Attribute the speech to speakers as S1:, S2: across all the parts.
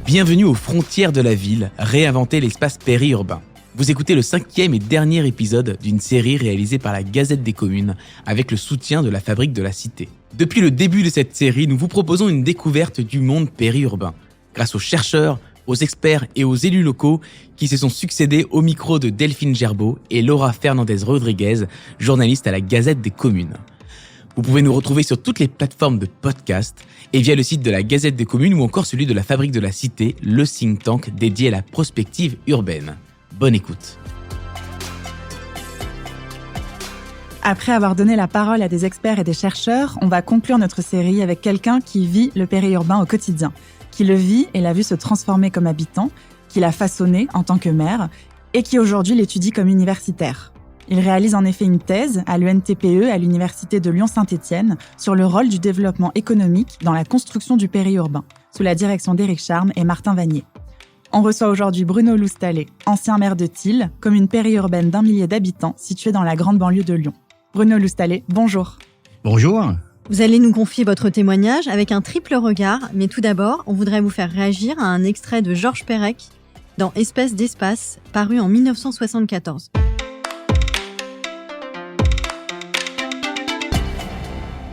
S1: Bienvenue aux frontières de la ville, réinventer l'espace périurbain. Vous écoutez le 5e et dernier épisode d'une série réalisée par la Gazette des Communes avec le soutien de la Fabrique de la Cité. Depuis le début de cette série, nous vous proposons une découverte du monde périurbain, grâce aux chercheurs, aux experts et aux élus locaux qui se sont succédés au micro de Delphine Gerbeau et Laura Fernandez-Rodriguez, journaliste à la Gazette des Communes. Vous pouvez nous retrouver sur toutes les plateformes de podcast et via le site de la Gazette des Communes ou encore celui de la Fabrique de la Cité, le think tank dédié à la prospective urbaine. Bonne écoute.
S2: Après avoir donné la parole à des experts et des chercheurs, on va conclure notre série avec quelqu'un qui vit le périurbain au quotidien, qui le vit et l'a vu se transformer comme habitant, qui l'a façonné en tant que maire et qui aujourd'hui l'étudie comme universitaire. Il réalise en effet une thèse à l'ENTPE à l'Université de Lyon-Saint-Étienne sur le rôle du développement économique dans la construction du périurbain, sous la direction d'Éric Charme et Martin Vanier. On reçoit aujourd'hui Bruno Loustalet, ancien maire de Thil, commune périurbaine d'1 millier d'habitants située dans la grande banlieue de Lyon. Bruno Loustalet, bonjour.
S3: Bonjour.
S4: Vous allez nous confier votre témoignage avec un triple regard, mais tout d'abord, on voudrait vous faire réagir à un extrait de Georges Perec dans Espèce d'espace, paru en 1974.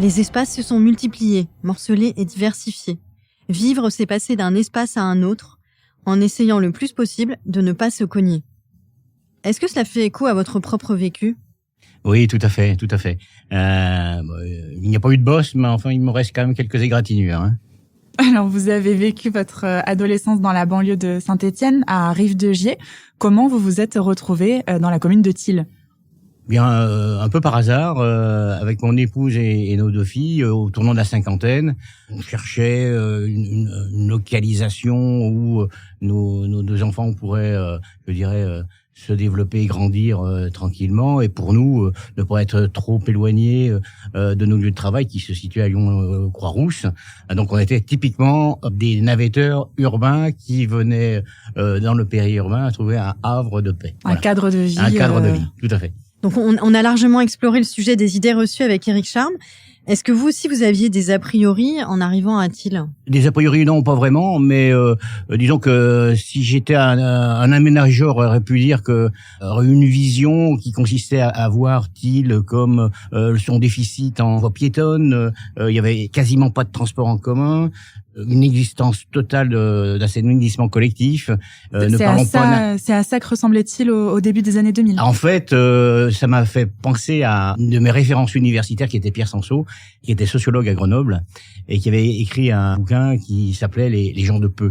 S4: Les espaces se sont multipliés, morcelés et diversifiés. Vivre, c'est passer d'un espace à un autre, en essayant le plus possible de ne pas se cogner. Est-ce que cela fait écho à votre propre vécu ?
S3: Oui, tout à fait. Il n'y a pas eu de boss, mais enfin, il me reste quand même quelques égratignures.
S2: Alors, vous avez vécu votre adolescence dans la banlieue de Saint-Étienne, à Rive-de-Gier. Comment vous vous êtes retrouvé dans la commune de Thil ?
S3: Bien, un peu par hasard, avec mon épouse et nos 2 filles, au tournant de la cinquantaine, on cherchait une localisation où nos 2 enfants pourraient, se développer et grandir tranquillement, et pour nous, ne pas être trop éloignés de nos lieux de travail qui se situaient à Lyon Croix-Rousse. Donc on était typiquement des navetteurs urbains qui venaient dans le périurbain à trouver un havre de paix.
S2: Un cadre de vie.
S3: Un cadre de vie, tout à fait.
S4: Donc on a largement exploré le sujet des idées reçues avec Éric Charme. Est-ce que vous aussi, vous aviez des a priori en arrivant à Thil ?
S3: Des a priori, non, pas vraiment, mais disons que si j'étais un aménageur, j'aurais pu dire que une vision qui consistait à voir Thil comme son déficit en voie piétonne, il y avait quasiment pas de transport en commun, une existence totale d'assainissement collectif.
S2: C'est à ça que ressemblait Thil au début des années 2000.
S3: En fait, ça m'a fait penser à une de mes références universitaires qui était Pierre Sanso, qui était sociologue à Grenoble et qui avait écrit un bouquin qui s'appelait Les gens de peu.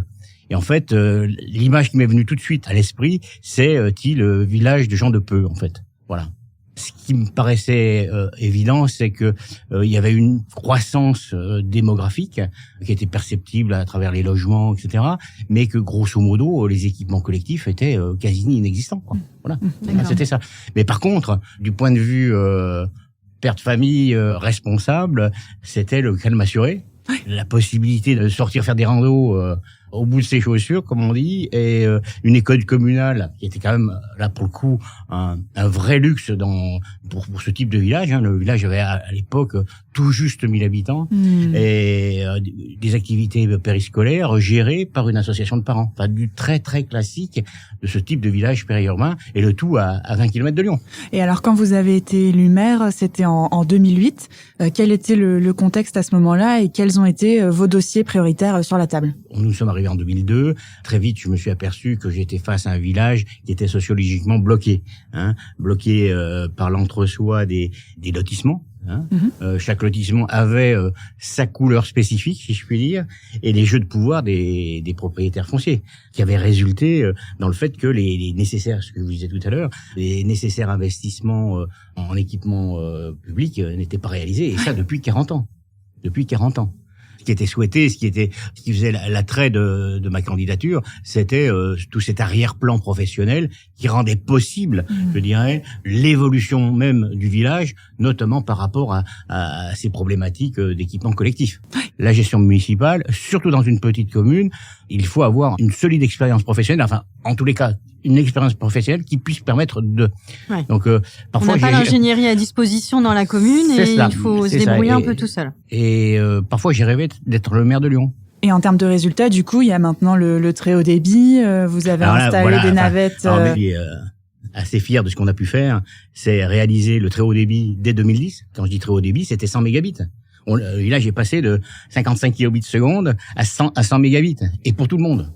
S3: Et en fait, l'image qui m'est venue tout de suite à l'esprit, c'est Thil, village de gens de peu, en fait. Voilà. Ce qui me paraissait évident, c'est que il y avait une croissance démographique qui était perceptible à travers les logements, etc. Mais que grosso modo, les équipements collectifs étaient quasi inexistants, quoi. Voilà, c'était ça. Mais par contre, du point de vue père de famille responsable, c'était le calme assuré, la possibilité de sortir faire des randos au bout de ses chaussures, comme on dit, et une école communale qui était quand même, là pour le coup, un vrai luxe pour ce type de village. Le village avait à l'époque tout juste 1000 habitants, et des activités périscolaires gérées par une association de parents. Enfin, du très très classique de ce type de village périurbain, et le tout à 20 km de Lyon.
S2: Et alors, quand vous avez été élu maire, c'était en 2008. Quel était le contexte à ce moment-là, et quels ont été vos dossiers prioritaires sur la table ?
S3: Nous sommes arrivés en 2002. Très vite, je me suis aperçu que j'étais face à un village qui était sociologiquement bloqué, bloqué par l'entre-soi des lotissements. Chaque lotissement avait sa couleur spécifique, si je puis dire, et les jeux de pouvoir des propriétaires fonciers, qui avaient résulté dans le fait que les nécessaires, ce que je vous disais tout à l'heure, les nécessaires investissements en équipement public n'étaient pas réalisés, et ça depuis 40 ans. Ce qui était souhaité, ce qui faisait l'attrait de ma candidature, c'était tout cet arrière-plan professionnel qui rendait possible, je dirais, l'évolution même du village, notamment par rapport à ces problématiques d'équipement collectif. La gestion municipale, surtout dans une petite commune, il faut avoir une solide expérience professionnelle, enfin, en tous les cas, une expérience professionnelle qui puisse permettre de...
S4: Ouais.
S3: Donc, parfois,
S4: on n'a pas l'ingénierie à disposition dans la commune, et il faut se débrouiller un peu tout seul.
S3: Et parfois, j'ai rêvé d'être le maire de Lyon.
S2: Et en termes de résultats, du coup, il y a maintenant le très haut débit. Vous avez installé des navettes.
S3: On est assez fiers de ce qu'on a pu faire. C'est réaliser le très haut débit dès 2010. Quand je dis très haut débit, c'était 100 mégabits. Le village est passé de 55 kilobits seconde à 100 mégabits. Et pour tout le monde.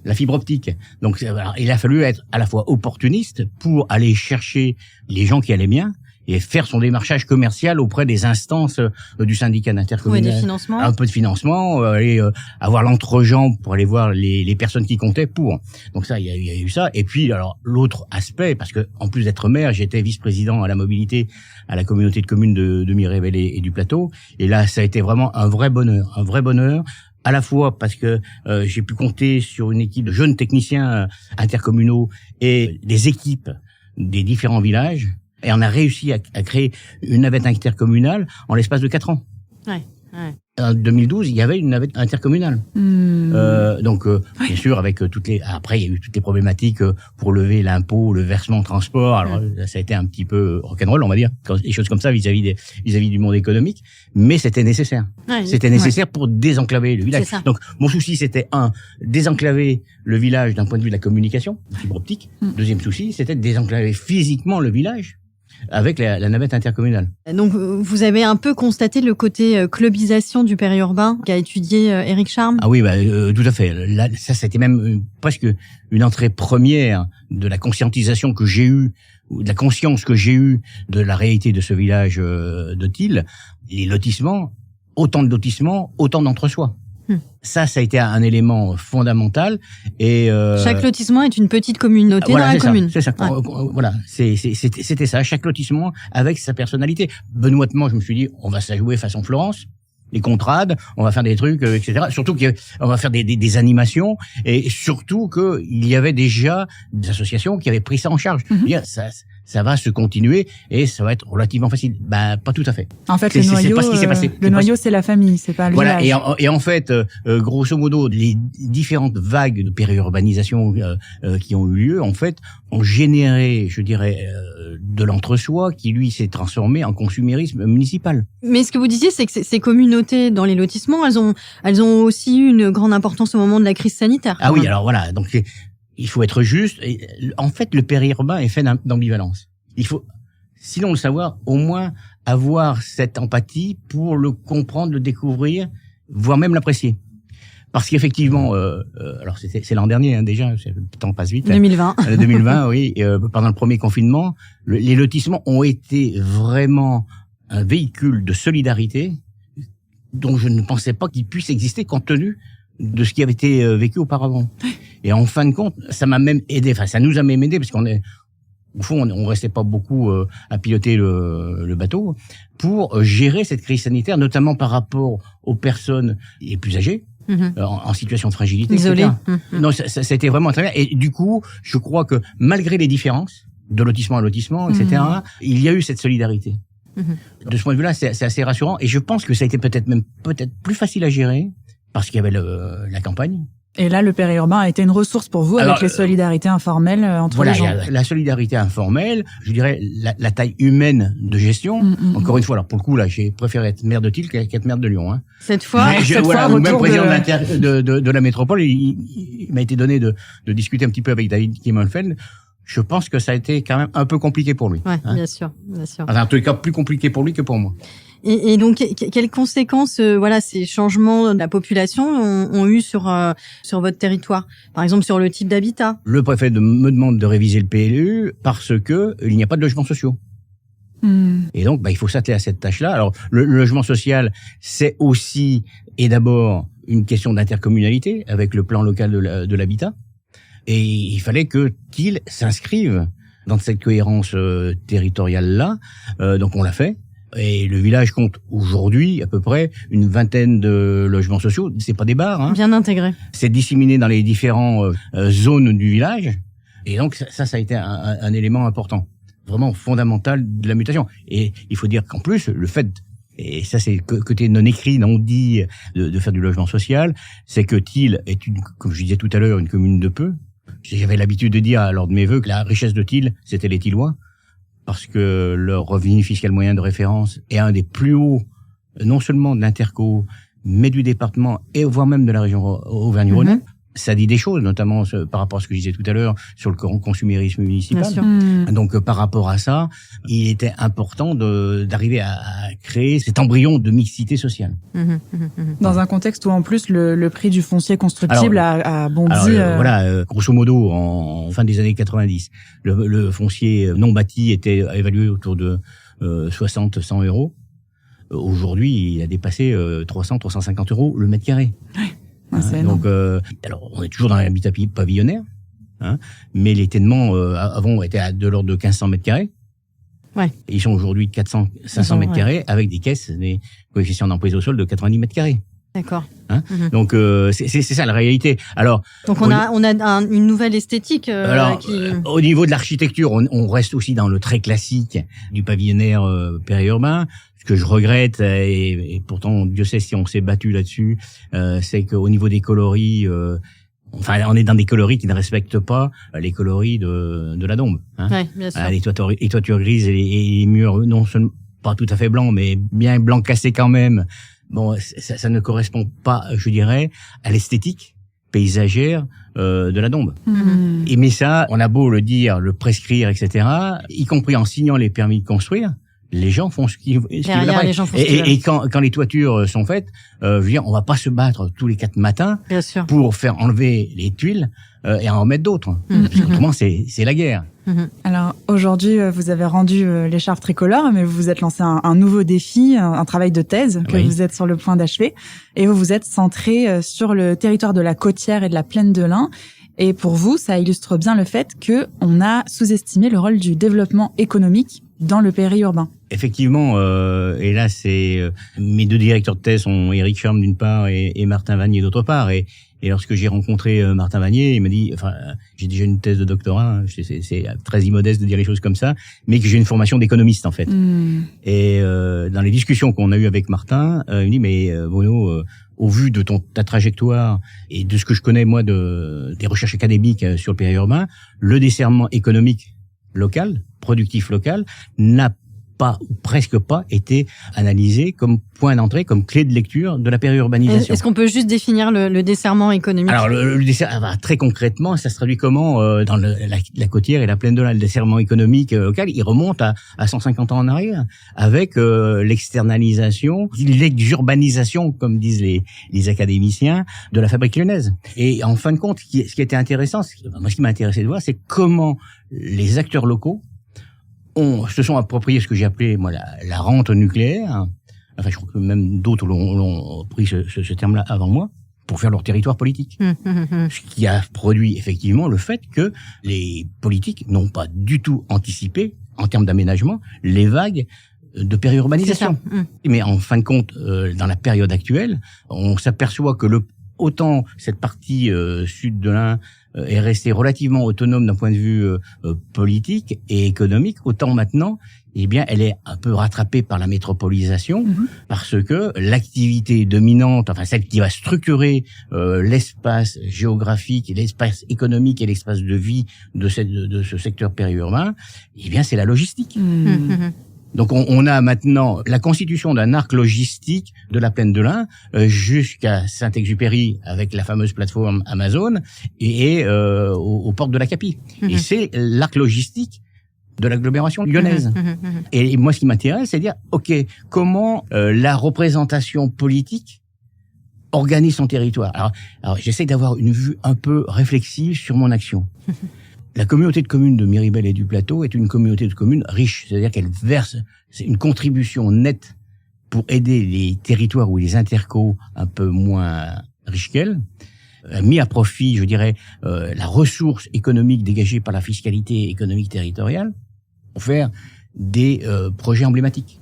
S3: La fibre optique. Donc, il a fallu être à la fois opportuniste pour aller chercher les gens qui allaient bien et faire son démarchage commercial auprès des instances du syndicat d'intercommunal.
S4: Trouver des financements.
S3: Un peu de financement, aller avoir l'entre-gens pour aller voir les personnes qui comptaient pour. Donc ça, il y a eu ça. Et puis, alors, l'autre aspect, parce que en plus d'être maire, j'étais vice-président à la mobilité à la communauté de communes de Mirevel et du Plateau. Et là, ça a été vraiment un vrai bonheur. À la fois parce que j'ai pu compter sur une équipe de jeunes techniciens intercommunaux et des équipes des différents villages. Et on a réussi à créer une navette intercommunale en l'espace de 4 ans.
S4: Ouais.
S3: En 2012, il y avait une navette intercommunale. Donc, bien sûr, avec après, il y a eu toutes les problématiques pour lever l'impôt, le versement transport. Alors, ça a été un petit peu rock'n'roll, on va dire, des choses comme ça vis-à-vis du monde économique. Mais c'était nécessaire. C'était nécessaire pour désenclaver le village. Donc, mon souci, c'était désenclaver le village d'un point de vue de la communication, fibre optique. Deuxième souci, c'était de désenclaver physiquement le village avec la navette intercommunale.
S4: Donc, vous avez un peu constaté le côté clubisation du périurbain qu'a étudié Éric Charme.
S3: Ah oui, tout à fait. Là, ça, c'était même presque une entrée première de la conscientisation que j'ai eue, ou de la conscience que j'ai eue de la réalité de ce village de Thil. Les lotissements, autant de lotissements, autant d'entre-soi. Ça a été un élément fondamental. Et
S4: chaque lotissement est une petite communauté dans la commune.
S3: C'est ça. Voilà, c'était ça. Chaque lotissement avec sa personnalité. Benoîtement, je me suis dit, on va se la jouer façon Florence. Les contrades, on va faire des trucs, etc. Surtout qu'on va faire des animations, et surtout qu'il y avait déjà des associations qui avaient pris ça en charge. Ça va se continuer et ça va être relativement facile. Pas tout à fait.
S2: En fait, c'est pas ce qui s'est passé. Le noyau, c'est la famille, c'est pas le village.
S3: Et en fait, grosso modo, les différentes vagues de périurbanisation qui ont eu lieu, en fait, ont généré, je dirais, de l'entre-soi qui, lui, s'est transformé en consumérisme municipal.
S4: Mais ce que vous disiez, c'est que ces communautés dans les lotissements, elles ont aussi eu une grande importance au moment de la crise sanitaire.
S3: Ah oui, alors voilà, donc il faut être juste. Et, en fait, le périurbain est fait d'ambivalence. Il faut, sinon le savoir, au moins avoir cette empathie pour le comprendre, le découvrir, voire même l'apprécier. Parce qu'effectivement, alors c'est l'an dernier déjà, le temps passe vite.
S4: 2020.
S3: 2020, oui. Pendant le premier confinement, les lotissements ont été vraiment un véhicule de solidarité dont je ne pensais pas qu'il puisse exister compte tenu de ce qui avait été vécu auparavant. Et en fin de compte, ça m'a même aidé. Enfin, ça nous a même aidé parce au fond, on restait pas beaucoup à piloter le bateau pour gérer cette crise sanitaire, notamment par rapport aux personnes les plus âgées. En situation de fragilité,
S4: isolé.
S3: Non, ça a été vraiment très bien. Et du coup, je crois que malgré les différences de lotissement à lotissement, etc., il y a eu cette solidarité. De ce point de vue-là, c'est assez rassurant. Et je pense que ça a été peut-être plus facile à gérer parce qu'il y avait la campagne.
S2: Et là, le périurbain a été une ressource pour vous avec les solidarités informelles entre les gens.
S3: Voilà, la solidarité informelle, je dirais la taille humaine de gestion. Encore une fois, alors pour le coup, là, j'ai préféré être maire de Thil qu'être maire de Lyon.
S4: Cette fois,
S3: ou même président de la métropole, il m'a été donné de discuter un petit peu avec David Kimmelfeld. Je pense que ça a été quand même un peu compliqué pour lui.
S4: Ouais, bien sûr.
S3: Enfin, en tous les cas, plus compliqué pour lui que pour moi.
S4: Et donc, quelles conséquences, ces changements de la population ont eu sur votre territoire? Par exemple, sur le type d'habitat.
S3: Le préfet me demande de réviser le PLU parce que il n'y a pas de logements sociaux. Et donc, il faut s'atteler à cette tâche-là. Alors, le logement social, c'est aussi et d'abord une question d'intercommunalité avec le plan local de l'habitat. Et il fallait que Thil s'inscrive dans cette cohérence territoriale-là. Donc, on l'a fait. Et le village compte aujourd'hui à peu près une vingtaine de logements sociaux. C'est pas des bars.
S4: Bien intégré.
S3: C'est disséminé dans les différentes zones du village. Et donc ça a été un élément important, vraiment fondamental de la mutation. Et il faut dire qu'en plus, le fait, et ça c'est côté non écrit, non dit, de faire du logement social, c'est que Thil est comme je disais tout à l'heure, une commune de peu. J'avais l'habitude de dire lors de mes vœux que la richesse de Thil, c'était les Thilois. Parce que leur revenu fiscal moyen de référence est un des plus hauts, non seulement de l'Interco, mais du département et voire même de la région Auvergne-Rhône-Alpes. Ça dit des choses, notamment par rapport à ce que je disais tout à l'heure sur le consumérisme municipal.
S4: Bien sûr.
S3: Donc, par rapport à ça, il était important d'arriver à créer cet embryon de mixité sociale.
S2: Dans un contexte où, en plus, le prix du foncier constructible a bondi.
S3: Voilà, grosso modo, en fin des années 90, le foncier non bâti était évalué autour de 60-100 euros. Aujourd'hui, il a dépassé 300-350 euros le mètre carré.
S2: C'est énorme.
S3: Donc, alors, on est toujours dans l'habitat pavillonnaire, mais les ténements avant étaient de l'ordre de 1500 mètres carrés.
S4: Ouais.
S3: Et ils sont aujourd'hui de 400-500 mètres carrés avec des caisses, des coefficients d'emprise au sol de 90 mètres carrés.
S4: D'accord.
S3: Donc, c'est ça la réalité. Alors,
S4: donc on a une nouvelle esthétique.
S3: Au niveau de l'architecture, on reste aussi dans le très classique du pavillonnaire périurbain. Ce que je regrette, et pourtant Dieu sait si on s'est battu là-dessus, c'est qu'au niveau des coloris, on est dans des coloris qui ne respectent pas les coloris de la Dombe.
S4: Ouais, bien sûr.
S3: Les toitures grises et les murs non seulement pas tout à fait blancs, mais bien blanc cassé quand même. Bon, ça ne correspond pas, je dirais, à l'esthétique paysagère de la Dombe. Mais ça, on a beau le dire, le prescrire, etc., y compris en signant les permis de construire, les gens font ce qu'ils veulent. Et quand les toitures sont faites, je veux dire, on va pas se battre tous les 4 matins pour faire enlever les tuiles et en remettre d'autres. Parce qu'autrement, c'est la guerre.
S2: Alors aujourd'hui, vous avez rendu l'écharpe tricolore, mais vous vous êtes lancé un nouveau défi, un travail de thèse que vous êtes sur le point d'achever, et vous vous êtes centré sur le territoire de la Côtière et de la Plaine de l'Ain. Et pour vous, ça illustre bien le fait que on a sous-estimé le rôle du développement économique dans le périurbain.
S3: Effectivement, et là, c'est mes 2 directeurs de thèse sont Éric Schirm d'une part et Martin Vanier d'autre part. Et lorsque j'ai rencontré Martin Vanier, il m'a dit, j'ai déjà une thèse de doctorat, c'est très immodeste de dire les choses comme ça, mais que j'ai une formation d'économiste en fait. Et dans les discussions qu'on a eues avec Martin, il me dit, mais Bruno, au vu de ta trajectoire et de ce que je connais moi des recherches académiques sur le périurbain, le desserrement économique local, productif local, n'a pas ou presque pas été analysé comme point d'entrée, comme clé de lecture de la périurbanisation.
S4: Est-ce qu'on peut juste définir le desserrement économique?
S3: Alors le desserrement, très concrètement, ça se traduit comment dans la Côtière et la Plaine de l'Ain? Le desserrement économique local, il remonte à 150 ans en arrière, avec l'externalisation, l'exurbanisation, comme disent les académiciens, de la fabrique lyonnaise. Et en fin de compte, ce qui était intéressant, moi ce qui m'a intéressé de voir, c'est comment les acteurs locaux se sont appropriés ce que j'ai appelé moi la rente nucléaire. Enfin, je crois que même d'autres l'ont pris ce terme-là avant moi pour faire leur territoire politique. Ce qui a produit effectivement le fait que les politiques n'ont pas du tout anticipé, en termes d'aménagement, les vagues de périurbanisation. Mais en fin de compte, dans la période actuelle, on s'aperçoit que autant cette partie sud de l'Ain est restée relativement autonome d'un point de vue politique et économique, autant maintenant, eh bien, elle est un peu rattrapée par la métropolisation, parce que l'activité dominante, enfin celle qui va structurer l'espace géographique, l'espace économique et l'espace de vie de ce secteur périurbain, eh bien, c'est la logistique. Donc on a maintenant la constitution d'un arc logistique de la Plaine de l'Ain jusqu'à Saint-Exupéry avec la fameuse plateforme Amazon et aux portes de la Capie. Et c'est l'arc logistique de l'agglomération lyonnaise. Et moi ce qui m'intéresse, c'est de dire OK, comment la représentation politique organise son territoire. Alors j'essaie d'avoir une vue un peu réflexive sur mon action. La communauté de communes de Miribel et du Plateau est une communauté de communes riche, c'est-à-dire qu'elle verse une contribution nette pour aider les territoires ou les intercos un peu moins riches qu'elle, mis à profit, je dirais, la ressource économique dégagée par la fiscalité économique territoriale pour faire des projets emblématiques.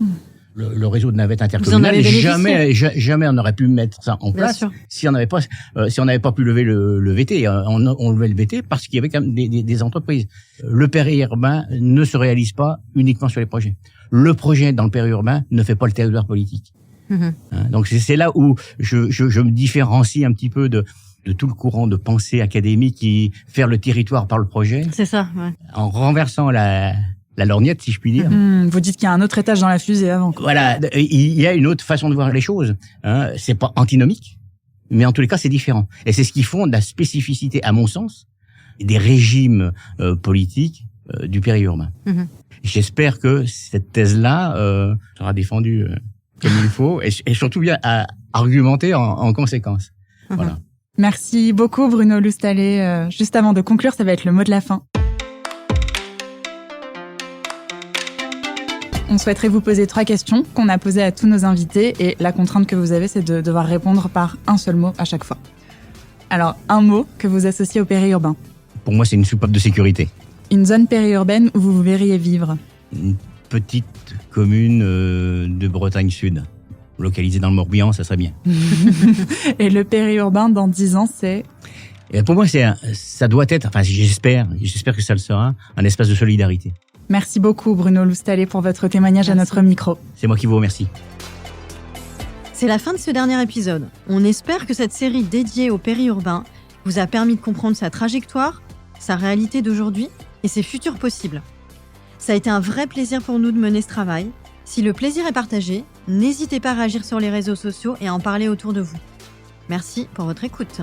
S3: Le réseau de navettes intercommunales, jamais on aurait pu mettre ça en place si on n'avait pas pu lever le VT. On levait le VT parce qu'il y avait quand même des entreprises. Le périurbain ne se réalise pas uniquement sur les projets. Le projet dans le périurbain ne fait pas le territoire politique. Donc c'est là où je me différencie un petit peu de tout le courant de pensée académique qui faire le territoire par le projet.
S4: C'est ça, ouais.
S3: En renversant la lorgnette, si je puis dire.
S2: Vous dites qu'il y a un autre étage dans la fusée avant.
S3: Voilà, il y a une autre façon de voir les choses. Hein. C'est pas antinomique, mais en tous les cas, c'est différent. Et c'est ce qui fonde la spécificité, à mon sens, des régimes politiques du périurbain. J'espère que cette thèse-là sera défendue comme il faut et surtout bien argumentée en conséquence. Voilà.
S2: Merci beaucoup Bruno Loustalet. Juste avant de conclure, ça va être le mot de la fin. On souhaiterait vous poser 3 questions qu'on a posées à tous nos invités et la contrainte que vous avez, c'est de devoir répondre par un seul mot à chaque fois. Alors, un mot que vous associez au périurbain.
S3: Pour moi, c'est une soupape de sécurité.
S2: Une zone périurbaine où vous verriez vivre.
S3: Une petite commune de Bretagne Sud, localisée dans le Morbihan, ça serait bien.
S2: Et le périurbain, dans 10 ans, c'est...
S3: Et pour moi, ça doit être, enfin j'espère que ça le sera, un espace de solidarité.
S2: Merci beaucoup Bruno Loustalet pour votre témoignage à notre micro.
S3: C'est moi qui vous remercie.
S4: C'est la fin de ce dernier épisode. On espère que cette série dédiée au périurbain vous a permis de comprendre sa trajectoire, sa réalité d'aujourd'hui et ses futurs possibles. Ça a été un vrai plaisir pour nous de mener ce travail. Si le plaisir est partagé, n'hésitez pas à réagir sur les réseaux sociaux et à en parler autour de vous. Merci pour votre écoute.